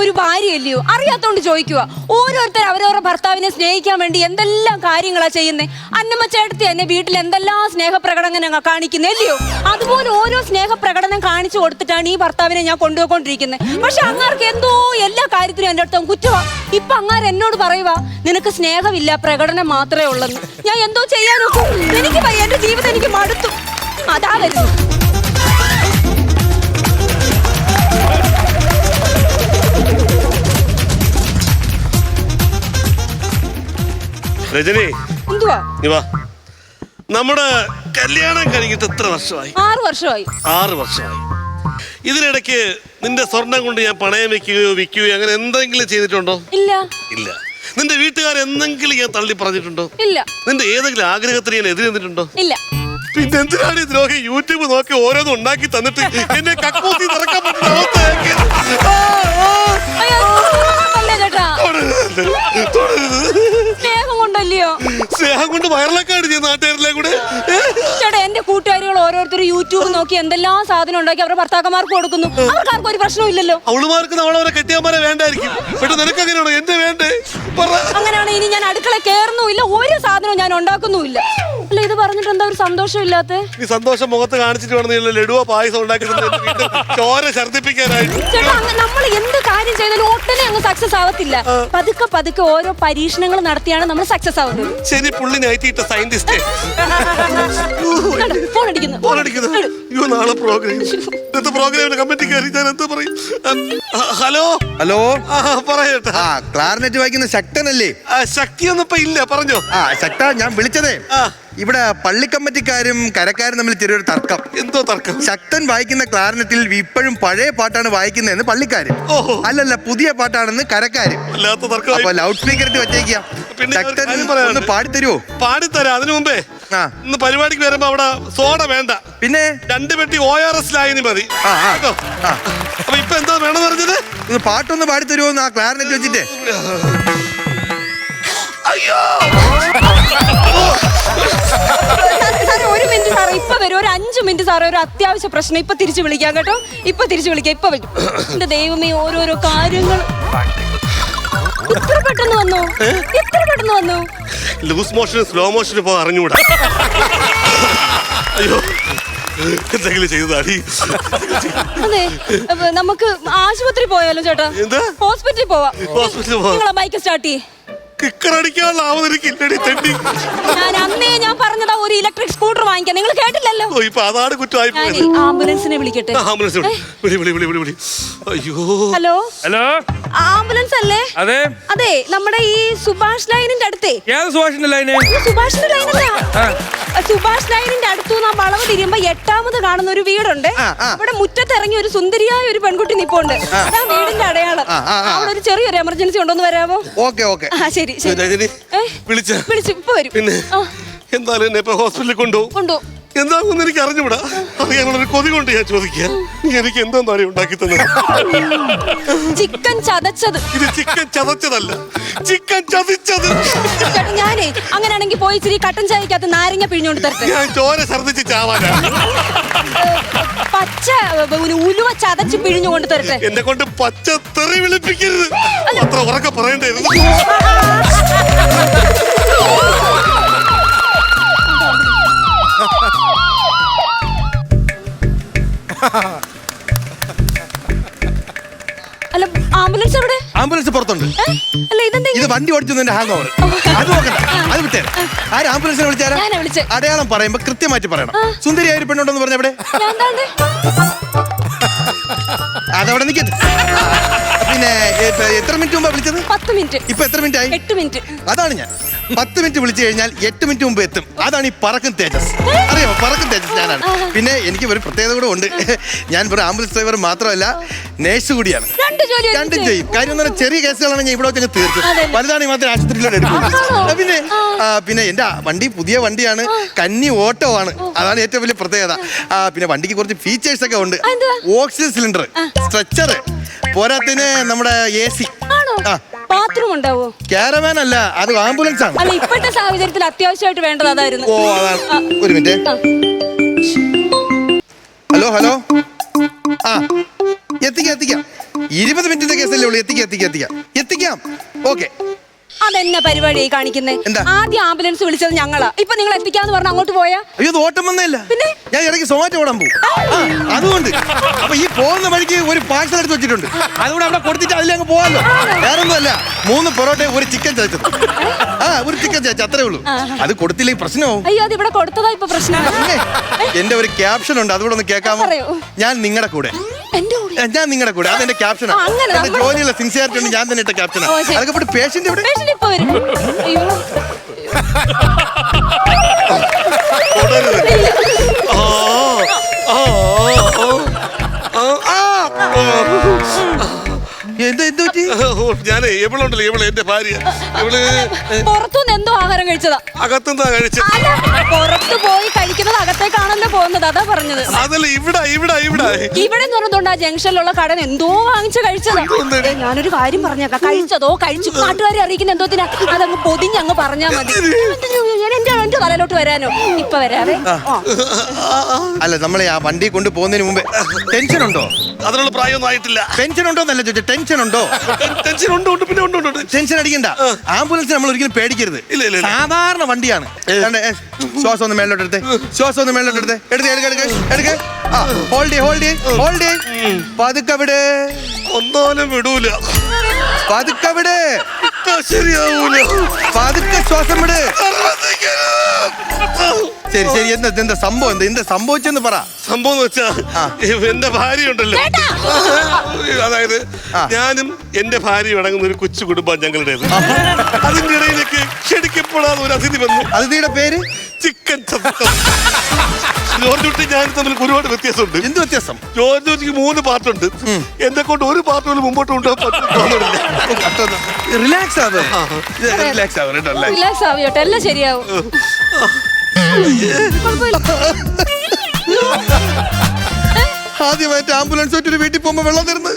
ഒരു ഭാര്യയല്ലയോ? അറിയാത്തോണ്ട് ചോദിക്കുക. ഓരോരുത്തർ അവരവരുടെ ഭർത്താവിനെ സ്നേഹിക്കാൻ വേണ്ടി എന്തെല്ലാം കാര്യങ്ങളാ ചെയ്യുന്നേ. അന്നമ്മ ചേട്ടത്തി എന്നെ വീട്ടിൽ എന്തെല്ലാം സ്നേഹപ്രകടനം കാണിക്കുന്നല്ലയോ? അതുപോലെ ഓരോ സ്നേഹപ്രകടനം കാണിച്ചു കൊടുത്തിട്ടാണ് ഈ ഭർത്താവിനെ ഞാൻ കൊണ്ടുപോയിക്കൊണ്ടിരിക്കുന്നത്. പക്ഷെ അങ്ങാർക്ക് എന്തോ എല്ലാ കാര്യത്തിലും എൻ്റെ അടുത്ത് കുറ്റവാ. ഇപ്പൊ അങ്ങാർ എന്നോട് പറയുവാ, നിനക്ക് സ്നേഹമില്ല, പ്രകടനം മാത്രമേ ഉള്ളെന്ന്. ഞാൻ എന്തോ ചെയ്യാനൊക്കും. എനിക്ക് എന്റെ ജീവിതം എനിക്ക് മടുത്തു. അതാ വരുന്നു. രജനി, എന്തുവാ? നമ്മുടെ കല്യാണം കഴിഞ്ഞിട്ട് എത്ര വർഷമായി? 6 വർഷമായി. 6 വർഷമായി. ഇതിനിടയ്ക്ക് നിന്റെ സ്വർണം കൊണ്ട് ഞാൻ പണയം വെക്കുകയോ വിൽക്കുകയോ അങ്ങനെ എന്തെങ്കിലും ചെയ്തിട്ടുണ്ടോ? ഇല്ല. ഇല്ല. നിന്റെ വീട്ടുകാർ എന്തെങ്കിലും ഞാൻ തള്ളി പറഞ്ഞിട്ടുണ്ടോ? ഇല്ല. നിന്റെ ഏതെങ്കിലും ആഗ്രഹത്തിന് ഞാൻ എതിര് നിന്നിട്ടുണ്ടോ? ഇല്ല. പിന്നെ എന്തിനാണ് ഈ ദ്രോഹി യൂട്യൂബ് നോക്കി ഓരോന്നും ഉണ്ടാക്കി തന്നിട്ട് എന്നെ കക്കൂസി തുറക്കാൻ പറ്റുന്ന അവസ്ഥ? സ്നേഹം കൊണ്ടല്ലയോ? സ്നേഹം കൊണ്ട് വയറിളക്കാണ് ചെയ്യുന്ന നാട്ടുകാരിലെ കൂടെ. ചേട്ടാ, എന്റെ കൂട്ടുകാരികൾ ഓരോരുത്തരും യൂട്യൂബ് നോക്കി എന്തെല്ലാം സാധനം ഉണ്ടാക്കി അവരുടെ ഭർത്താക്കന്മാർക്ക് കൊടുക്കുന്നു. അവർക്കാർക്കും ഒരു പ്രശ്നവും ഇല്ലല്ലോ. അവളുമാർക്ക് നമ്മളവരെ കെട്ടിയമാരെ വേണ്ടായിരിക്കും. പക്ഷെ നിനക്ക് അങ്ങനെയാണോ? എന്ത് വേണ്ടേ? അങ്ങനെയാണ്. ഇനി ഞാൻ അടുക്കള കയറുന്നുമില്ല, ഒരു സാധനവും ഞാൻ ഉണ്ടാക്കുന്നുമില്ല. അല്ല, ഇത് പറഞ്ഞിട്ട് എന്താ ഒരു സന്തോഷമില്ലാത്ത? ഈ സന്തോഷം മുഖത്ത് കാണിച്ചിട്ട് വേണം ലഡുവോ പായസം ഉണ്ടാക്കി ചോര ഛർദിപ്പിക്കാനായിട്ട്. ചേട്ടാ, നമ്മൾ എന്ത് കാര്യം ചെയ്താലും ഒട്ടനെ അങ്ങ് സക്സസ് ആവത്തില്ല. പതുക്കെ പതുക്കെ ഓരോ പരീക്ഷണങ്ങൾ നടത്തിയാണ് നമ്മൾ സക്സസ് ആവുന്നത്. ശരി, പുള്ളി നൈറ്റിട്ട സയന്റിസ്റ്റ്. ഫോൺ അടിക്കുന്നു. നാളെ പ്രോഗ്രാമിന് കമ്മിറ്റി കയറി ഞാൻ എന്താ പറയും? ഹലോ ഹലോ, പറയട്ടെ. ക്ലാർനെറ്റ് വായിക്കുന്ന ശക്തനല്ലേ? ശക്തിയൊന്നും ഇപ്പൊ ഇല്ല, പറഞ്ഞോ. ശക്ത, ഞാൻ വിളിച്ചതേ ഇവിടെ പള്ളി കമ്മിറ്റിക്കാരും കരക്കാരും തമ്മിൽ ചെറിയൊരു തർക്കം. എന്തോ തർക്കം? ശക്തൻ വായിക്കുന്ന ക്ലാർനെറ്റിൽ ഇപ്പോഴും പഴയ പാട്ടാണ് വായിക്കുന്നതെന്ന് പള്ളിക്കാര്. അല്ലല്ല, പുതിയ പാട്ടാണെന്ന് കരക്കാര്. അപ്പൊ ലൗഡ് സ്പീക്കർ ഇട്ട് വെച്ചേക്കാം. ശക്തൻ ഒന്ന് പാടിത്തരുവോ? പാടിത്തരാം. അതിനു മുമ്പേ ഇന്ന് പരിപാടിക്ക് വരുമ്പോ അവിടെ സോഡ വേണ്ട, പിന്നെ 2 പെട്ടി ORS ലായനി മതി. അപ്പൊ ഇപ്പൊ എന്താ വേണമെന്ന് പറഞ്ഞത്? പാട്ടൊന്ന് പാടിത്തരുവോ ആ ക്ലാർനെറ്റ് വെച്ചിട്ട്? അയ്യോ, സാറേ, 1 മിനിറ്റ് സാറേ, ഇപ്പൊ വരും. ഒരു 5 മിനിറ്റ് സാറേ, ഒരു അത്യാവശ്യ പ്രശ്നം. ഇപ്പൊ തിരിച്ചു വിളിക്കാം കേട്ടോ. ഇപ്പൊ തിരിച്ചു വിളിക്കാം. ഇപ്പൊ വരും. എന്റെ ദൈവമേ, ഓരോരോ കാര്യങ്ങൾ ഇത്ര പെട്ടെന്ന് വന്നു. ഇത്ര പെട്ടെന്ന് വന്നു. ലൂസ് മോഷനും സ്ലോ മോഷനും ഇപ്പൊ അറിഞ്ഞൂടാ. അയ്യോ, എന്തെങ്കിലും ചെയ്തതാടി. അതെ, നമുക്ക് ആശുപത്രി പോയാലോ ചേട്ടാ? ഹോസ്പിറ്റലിൽ പോവാം. നിങ്ങളെ ബൈക്ക് സ്റ്റാർട്ട് ചെയ്യ്. ഞാൻ അന്നേ ഞാൻ പറഞ്ഞതാ ഒരു ഇലക്ട്രിക് സ്കൂട്ടർ വാങ്ങിക്കാൻ. നിങ്ങൾ കേട്ടില്ലല്ലോ. അതാണ് കുറ്റമായി. ആംബുലൻസിനെ വിളിക്കട്ടെ. ഹലോ ഹലോ, ആംബുലൻസ് അല്ലേ? അതെ അതെ, നമ്മുടെ ഈ സുഭാഷ് ലൈനിന്റെ അടുത്തേ. സുഭാഷിന്റെ ലൈന്? സുഭാഷിന്റെ ലൈനല്ല, സുഭാഷ് ലൈനിന്റെ അടുത്തു നാം വളവ് തിരിയുമ്പോ 8ാമത് കാണുന്ന ഒരു വീടുണ്ട്. അവിടെ മുറ്റത്ത് ഇറങ്ങി ഒരു സുന്ദരിയായ ഒരു പെൺകുട്ടി നിപ്പുണ്ട്. ആ വീടിന്റെ അടയാളം. അവിടെ ഒരു ചെറിയൊരു എമർജൻസി ഉണ്ടോന്ന് വരാമോ? ശരി ശരി, വിളിച്ചു ഇപ്പൊ വരും. പിന്നെ എന്തായാലും എന്നെ ഇപ്പൊ ഹോസ്പിറ്റലിൽ കൊണ്ടുപോകും. എന്താണെന്ന് എനിക്ക് അറിഞ്ഞുകൂടാ. അറിയാനുള്ളൊരു കൊതി കൊണ്ട് ഞാൻ ചോദിക്കുക, നീ എനിക്ക് എന്താ ഉണ്ടാക്കി തന്നത്? ചിക്കൻ ചതച്ചത്. ഇത് ചിക്കൻ ചതച്ചതല്ല, ചിക്കൻ ചതിച്ചത്. ഞാനേ അങ്ങനെയാണെങ്കിൽ പോയി ഇച്ചിരി കട്ടൻ ചായക്കകത്ത് നാരങ്ങ പിഴിഞ്ഞോണ്ട് തരട്ടെ? ഞാൻ ചോര ഛർദിച്ച് ചാവാനാ. പച്ച ഉലുവ ചതച്ച് പിഴിഞ്ഞുകൊണ്ട് തരട്ടെ? എന്നെ കൊണ്ട് പച്ച തെറി വിളിപ്പിക്കരുത്. അത്ര ഉറക്കെ പറയണ്ടായിരുന്നു. അല്ല, ആംബുലൻസ് എവിടെ? ആംബുലൻസ് പുറത്തുണ്ട്. അല്ല, ഇതെന്താ? ഇത് വണ്ടി ഓടിച്ചതിന്റെ ഹാങ് ഓവർ. അത് നോക്കണ്ട, അത് വിട്ടേ. ആര് ആംബുലൻസിനെ വിളിച്ചാരാ? അടയാളം പറയുമ്പോ കൃത്യമായിട്ട് പറയണം. സുന്ദരിയായ ഒരു പെണ്ണുണ്ടെന്ന് പറഞ്ഞ എവിടെ? അതവിടെ നിൽക്കട്ടെ. പിന്നെ എത്ര മിനിറ്റ് മുമ്പാ വിളിച്ചത്? 10 മിനിറ്റ്. ഇപ്പൊ എത്ര മിനിറ്റ് ആയി? 8 മിനിറ്റ്. അതാണ് ഞാൻ 10 മിനിറ്റ് വിളിച്ചു കഴിഞ്ഞാൽ 8 മിനിറ്റ് മുമ്പ് എത്തും. അതാണ് ഈ പറക്കും തേജസ്. അറിയാമോ? പറക്കും തേജസ് ഞാനാണ്. പിന്നെ എനിക്ക് ഒരു പ്രത്യേകത കൂടെ ഉണ്ട്. ഞാൻ ഒരു ആംബുലൻസ് ഡ്രൈവർ മാത്രമല്ല, നേഴ്സ് കൂടിയാണ്. രണ്ടും ചെയ്യും. കാര്യം എന്ന് പറഞ്ഞാൽ ചെറിയ കേസുകളാണ് ഞാൻ ഇവിടെ വെച്ച് തീർക്കും. വലുതാണെങ്കിൽ മാത്രമേ ആശുപത്രിയിലോട്ട് എടുക്കും. പിന്നെ എന്റെ വണ്ടി പുതിയ വണ്ടിയാണ്, കന്നി ഓട്ടോ ആണ്. അതാണ് ഏറ്റവും വലിയ പ്രത്യേകത. പിന്നെ വണ്ടിക്ക് കുറച്ച് ഫീച്ചേഴ്സ് ഒക്കെ ഉണ്ട്. ഓക്സിജൻ സിലിണ്ടർ, സ്ട്രെച്ചർ, പോരാത്തിന് നമ്മുടെ AC. ബാത്റൂം ഉണ്ടാവോ? കാരവാൻ അല്ല, അത് ആംബുലൻസ് ആണ്. അല്ല, ഇപ്പോഴത്തെ സാഹചര്യത്തിൽ അത്യാവശ്യമായിട്ട് വേണ്ടത് അതായിരുന്നു. ഓ, അതാണ്. ഒരു മിനിറ്റ്. ഹലോ ഹലോ, എത്തിക്കാം. 20 മിനിറ്റിന്റെ കേസല്ലേ ഉള്ളൂ. എത്തിക്കാം. ഓക്കെ. അതെന്നെ പരിപാടിയായി കാണിക്കുന്നേ. എന്താ? ആദ്യം ആംബുലൻസ് വിളിച്ചത് ഞങ്ങളാ. ഇപ്പൊ നിങ്ങൾ എത്തിക്കാന്ന് പറഞ്ഞ അങ്ങോട്ട് പോയാ? അയ്യോ, ഇത് ഓട്ടം വന്നല്ല. പിന്നെ? ഞാൻ ഇടയ്ക്ക് സൊമാറ്റോ ഓടാൻ പോകും. അതുകൊണ്ട് അപ്പൊ ഈ പോകുന്ന വഴിക്ക് ഒരു പാഴ്സൽ എടുത്ത് വെച്ചിട്ടുണ്ട്. അതുകൊണ്ട് അവിടെ കൊടുത്തിട്ട് അതിലങ്ങ് പോവാല്ലോ. വേറൊന്നും അല്ല, 3 പൊറോട്ട, ഒരു ചിക്കൻ ചതച്ചത്. ഒരു ചിക്കൻ ചതച്ച, അത്രേ ഉള്ളൂ. അത് കൊടുത്തില്ലെങ്കിൽ പ്രശ്നമാവും. അയ്യോ, അത് ഇവിടെ കൊടുത്തതാ ഇപ്പൊ പ്രശ്നം. എന്റെ ഒരു ക്യാപ്ഷൻ ഉണ്ട്, അതുകൂടെ ഒന്ന് കേൾക്കാമോ? പറയൂ. ഞാൻ നിങ്ങളുടെ കൂടെ. ഞാൻ നിങ്ങളുടെ കൂടെ, അതെന്റെ ക്യാപ്ഷനാണ്. എന്റെ ജോലിയുള്ള സിൻസിയാരിറ്റി ഉണ്ട്, ഞാൻ തന്നെ ഇട്ട ക്യാപ്ഷനാണ്. അതൊക്കെ പേഷ്യന്റ് ഇവിടെ ഇപ്പൊ വരും. അയ്യോ, ഞാനേ എവളുണ്ടല്ലോ, എന്റെ ഭാര്യ, ഇവള് പുറത്തുനിന്ന് എന്തോ ആഹാരം കഴിച്ചതാ. അകത്തുനിന്നാ കഴിച്ചത്. പുറത്തു പോയി കഴിക്കുന്നത് അകത്തേക്കാണല്ലോ പോകുന്നത്, അതാ പറഞ്ഞത്. അതല്ല, ഇവിടെ എന്ന് പറഞ്ഞതുകൊണ്ട് ആ ജംഗ്ഷനിലുള്ള കടൻ എന്തോ വാങ്ങിച്ച് കഴിച്ചതാ. ഞാനൊരു കാര്യം പറഞ്ഞേക്കാം, കഴിച്ചതോ കഴിച്ചു നാട്ടുകാരെ അറിയിക്കുന്ന എന്തോത്തിനാ, അതങ്ങ് പൊതിഞ്ഞങ്ങ് പറഞ്ഞാ മതി. എന്റെ തലയിലോട്ട് വരാനോ? ഇപ്പൊ വരാവേ. അല്ല, നമ്മളെ ആ വണ്ടി കൊണ്ട് പോകുന്നതിന് മുമ്പേ ടെൻഷൻ ഉണ്ടോ? അതിനുള്ള പ്രായമൊന്നും ആയിട്ടില്ല. ടെൻഷൻ ഉണ്ടോ എന്നല്ല ചോദിച്ചത്, ടെൻഷൻ ഉണ്ടോ? ടെൻഷൻ ഉണ്ട്, പിന്നെ ഉണ്ട്. ടെൻഷൻ അടിക്കണ്ട. ആംബുലൻസ് നമ്മൾ ഒരിക്കലും പേടിക്കരുത്. ഇല്ല. സാധാരണ വണ്ടിയാണ്. ശ്വാസം ഒന്ന് മേലോട്ട് എടുത്തേ. എടുക്ക. ഹോൾഡ്. പതുക്കെ വിട്. ഒന്നാലും വിടൂല. പതുക്കെ വിട്. ശരിയാവൂല. പതുക്കെ ശ്വാസം വിട്. ശരി. എന്താ സംഭവം? എന്താ സംഭവിച്ചെന്ന് പറ. സംഭവം എന്ന് വെച്ചാ, എന്റെ ഭാര്യ ഉണ്ടല്ലോ, അതായത് ഞാനും എന്റെ ഭാര്യയും അടങ്ങുന്ന ഒരു കൊച്ചു കുടുംബം ഞങ്ങളുടേത്. അതിന്റെ ഇടയിലേക്ക് ക്ഷണിക്കപ്പെടാതെ ഒരു അതിഥി വന്നു. അതിഥിയുടെ പേര് ചിക്കൻ ചതച്ചത്. ജോർജുട്ടി ഞാൻ തമ്മിൽ ഒരുപാട് വ്യത്യാസമുണ്ട്. എന്ത് വ്യത്യാസം? ജോർജുട്ടിക്ക് 3 പാർട്ടുണ്ട്. എന്നെ കൊണ്ട് ഒരു പാർട്ട് പോലും മുമ്പോട്ട് കൊണ്ടുപോകാൻ. റിലാക്സ് ആവിയോട്ടെ, എല്ലാം ശരിയാവും. ആദ്യമായിട്ട് ആംബുലൻസ് ഒരു വീട്ടിൽ പോകുമ്പോ വെള്ളം തരുന്നത്.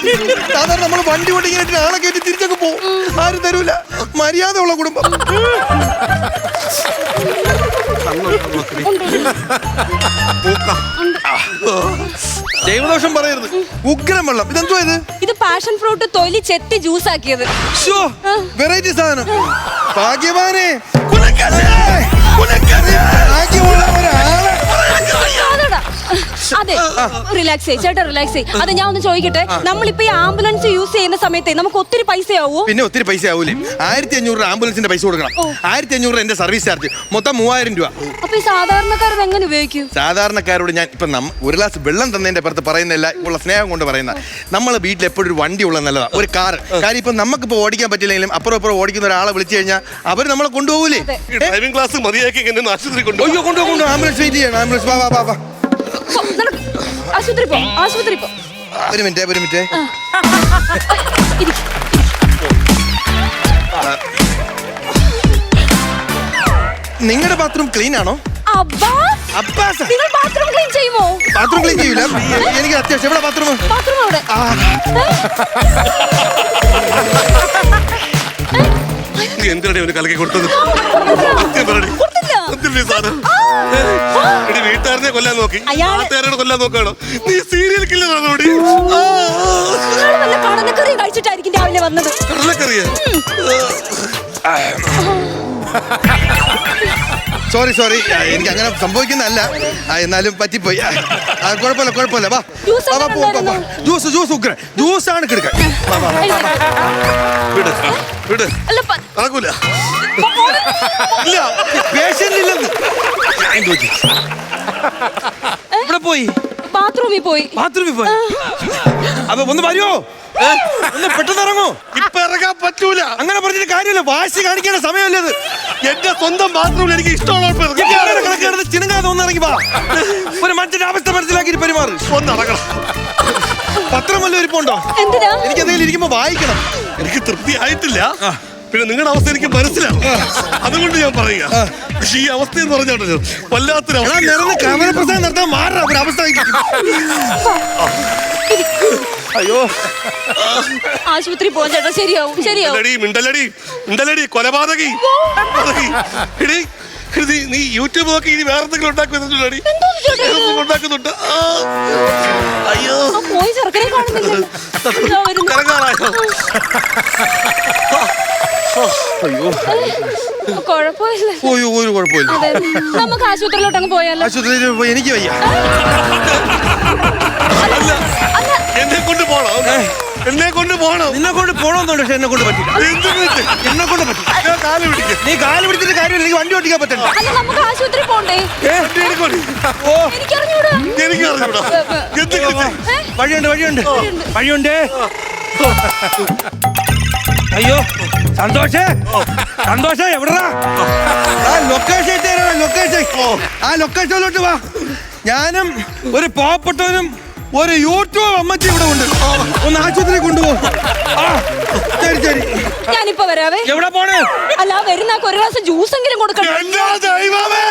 സാധാരണ നമ്മൾ വണ്ടി ഓടിക്കാനായിട്ട് ആളെ കയറ്റി തിരിച്ചൊക്കെ പോകും. ആരും തരൂല. മര്യാദ ഉള്ള കുടുംബം. ദൈവദോഷം പറയരുത്. ഉഗ്രം വെള്ളം. ഇതെന്തോ ഇത് പാഷൻ ഫ്രൂട്ട് തൊലി ചെത്തി ജ്യൂസ് ആക്കിയത്. വെറൈറ്റി സാധനം. ഭാഗ്യവാനെ. അതെ, റിലാക്സ് ചേട്ടാ, റിലാക്സ്. അത് ഞാൻ ഒന്ന് ചോദിക്കട്ടെ, നമ്മളിപ്പോ ഈ ആംബുലൻസ് യൂസ് ചെയ്യുന്ന സമയത്ത് നമുക്ക് ഒത്തിരി പൈസ ആവോ? പിന്നെ ഒത്തിരി പൈസ ആവൂലേ. 1500 ആംബുലൻസിന്റെ പൈസ കൊടുക്കണം. 1500 എന്റെ സർവീസ് ചാർജ്, മൊത്തം 3000 രൂപ. അപ്പൊ ഈ സാധാരണക്കാരത് എങ്ങനെ ഉപയോഗിക്കും? സാധാരണക്കാരോട് ഞാൻ ഇപ്പൊ ഒരു ഗ്ലാസ് വെള്ളം തന്നതിന്റെ പുറത്ത് പറയുന്നില്ല, ഉള്ള സ്നേഹം കൊണ്ട് പറയുന്ന. നമ്മളെ വീട്ടിൽ എപ്പോഴും ഒരു വണ്ടി ഉള്ള നല്ലതാ, ഒരു കാർ. കാര്യം ഇപ്പൊ നമുക്കിപ്പോ ഓടിക്കാൻ പറ്റില്ലെങ്കിലും അപ്പുറം ഓടിക്കുന്ന ഒരാളെ വിളിച്ചു കഴിഞ്ഞാൽ അവർ നമ്മളെ കൊണ്ടുപോകൂലേ. ഡ്രൈവിംഗ് ക്ലാസ് മതിയാക്കി ആശുപത്രി കൊണ്ടുപോകും. ആംബുലൻസ് വെയിറ്റ് ചെയ്യണം. ആംബുലൻസ് വാ. ആശുപത്രി പോ. ഒരു മിനിറ്റ്. നിങ്ങളുടെ ബാത്റൂം ക്ലീൻ ആണോ? നിങ്ങൾ ബാത്റൂം ക്ലീൻ ചെയ്യുമോ? ബാത്റൂം ക്ലീൻ ചെയ്യൂല. എനിക്ക് അത്യാവശ്യം. എവിടെ ബാത്റൂം? ബാത്റൂം അവിടെ. എന്തിനാണ് അവന് കലക്കി കൊടുത്തത്? വീട്ടുകാരനെ കൊല്ലാൻ നോക്കി, നാട്ടുകാരോട് കൊല്ലാൻ നോക്കാണോ നീ? സീരിയൽ കില്ലറാണോ? കടലക്കറിയും കഴിച്ചിട്ടായിരിക്കും രാവിലെ വന്നത്. കടലക്കറിയ? സോറി, എനിക്ക് അങ്ങനെ സംഭവിക്കുന്നതല്ല. എന്നാലും പറ്റിപ്പോയി. കുഴപ്പമില്ല. വാ. ജ്യൂസ് ഉഗ്രം. ജ്യൂസാണ് കിടക്കാൻ. നടക്കൂല. ഇവിടെ പോയി ബാത്റൂമിൽ പോയി. അപ്പൊ ഒന്ന് വരുമോ? ഒന്ന് പെട്ടെന്ന് ഇറങ്ങോ. ഇപ്പൊ ഇറങ്ങാൻ പറ്റൂല. അങ്ങനെ പറഞ്ഞിട്ട് കാര്യമില്ല. വാശി കാണിക്കേണ്ട സമയമല്ലത്. എന്റെ സ്വന്തം ബാത്റൂമിൽ എനിക്ക് ഇഷ്ടമുള്ള ചിണങ്ങാതെ ഒന്ന് ഇറങ്ങി വാ. ഒരു മനുഷ്യന്റെ അവസ്ഥ മനസ്സിലാക്കി പെരുമാറ്. ഒന്ന് ഇറങ്ങണം. പത്രം വല്ലതും ഇരിപ്പുണ്ടോ? എന്തിനാ? എനിക്ക് എന്തെങ്കിലും ഇരിക്കുമ്പോ വായിക്കണം. എനിക്ക് തൃപ്തി ആയിട്ടില്ല. പിന്നെ നിങ്ങളുടെ അവസ്ഥ എനിക്ക് മനസ്സിലാവും. അതുകൊണ്ട് ഞാൻ പറയുക. പക്ഷെ ഈ അവസ്ഥ എന്ന് പറഞ്ഞാണല്ലോ വല്ലാത്തൊരു കാമരപ്രസാദം നടത്താൻ മാറാ ഒരു അവസ്ഥ. അയ്യോ, ആശുപത്രി പോകാൻ ചേട്ടാ. ശരിയാവും. മിണ്ടലടി കൊലപാതകി. നീ യൂട്യൂബ് നോക്കി ഇനി വേറെ എന്തെങ്കിലും ഉണ്ടാക്കുന്നുണ്ടോടി? ഉണ്ടാക്കുന്നുണ്ട്. അയ്യോ ആ പോയി ചെറുക്കനെ കാണുന്നില്ല. ഇതാ വരുന്നു. കറങ്ങാറായോ? അയ്യോ കുഴപ്പമില്ല. പോയോ ഒരു കുഴപ്പമില്ല. അതെ, നമുക്ക് ആശുപത്രിയിലോട്ട് അങ്ങ് പോയാലോ? ആശുപത്രിയിൽ പോയി എനിക്ക് വയ്യ. അല്ല, എന്നെ കൊണ്ട് പോണോ? എന്നെ കൊണ്ട് പോണോ? നിന്നെ കൊണ്ട് പോണോന്നുണ്ട്, പക്ഷെ എന്നെ കൊണ്ട് പറ്റില്ല. എന്നെ കൊണ്ട് പറ്റില്ല. ഞാൻ കാല് പിടിക്കും. നീ കാല് പിടിച്ചിട്ട് കാര്യമില്ല, എനിക്ക് വണ്ടി ഓടിക്കാൻ പറ്റണ്ട. അല്ല നമുക്ക് ആശുപത്രി പോണ്ടേ? വണ്ടി എടുക്കോടി. ഓ എനിക്കറിഞ്ഞൂടാ. എനിക്ക് അറിഞ്ഞൂടാ. എന്തെങ്കിലും ചെയ്യ്. വഴിയുണ്ട് വഴിയുണ്ട് വഴിയുണ്ട്. അയ്യോ സന്തോഷേ, സന്തോഷേ എവിടാ? ആ ലൊക്കേഷൻ ഇട്ടുതരാ, ലൊക്കേഷൻ. ആ ലൊക്കേഷനിലോട്ട് വാ. ഞാനും ഒരു പാവപ്പെട്ടവനും ഒരു യൂട്യൂബ് അമ്മച്ചി ഇവിടെ ഉണ്ട്. ഒന്ന് ആശുപത്രി കൊണ്ടുപോകും. ആ ശരി ശരി, ഞാനിപ്പോ വരാവേ. എവിടെ പോണേ? അല്ല വരുന്ന ഒരു ഗ്ലാസ് ജ്യൂസ് എങ്കിലും കൊടുക്കണം. എന്താ ദൈവമേ?